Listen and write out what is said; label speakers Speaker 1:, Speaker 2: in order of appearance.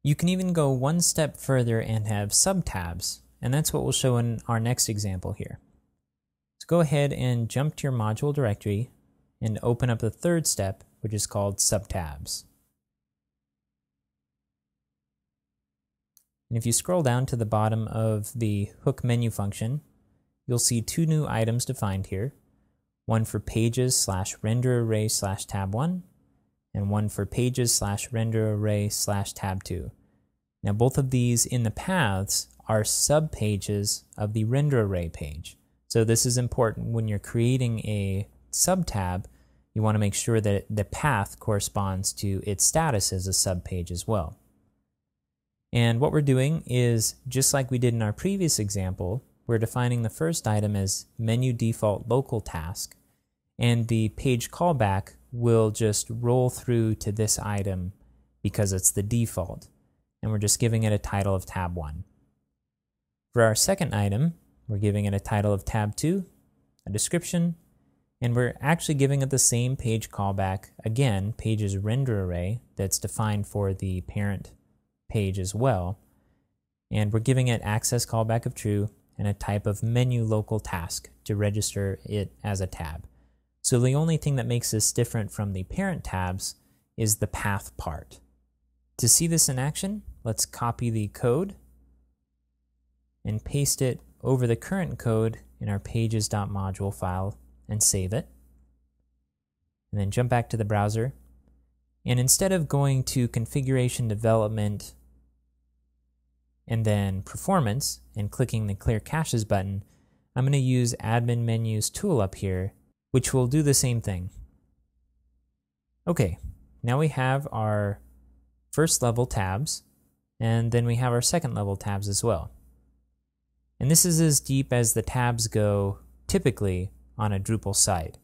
Speaker 1: You can even go one step further and have subtabs, and that's what we'll show in our next example here. So go ahead and jump to your module directory and open up the third step, which is called subtabs. And if you scroll down to the bottom of the hook menu function, you'll see two new items defined here, one for pages/render_array/tab1 and one for pages/render_array/tab2. Now both of these in the paths are subpages of the render array page. So this is important when you're creating a subtab. You want to make sure that the path corresponds to its status as a subpage as well. And what we're doing is, just like we did in our previous example, we're defining the first item as menu default local task, and the page callback will just roll through to this item because it's the default, and we're just giving it a title of tab 1. For our second item, we're giving it a title of tab 2, a description, and we're actually giving it the same page callback, again, pages render array that's defined for the parent page as well, and we're giving it access callback of true and a type of menu local task to register it as a tab. So the only thing that makes this different from the parent tabs is the path part. To see this in action, let's copy the code and paste it over the current code in our pages.module file and save it. And then jump back to the browser. And instead of going to configuration development and then performance and clicking the clear caches button, I'm going to use admin menus tool up here, which will do the same thing. Okay, now we have our first level tabs, and then we have our second level tabs as well. And this is as deep as the tabs go typically on a Drupal site.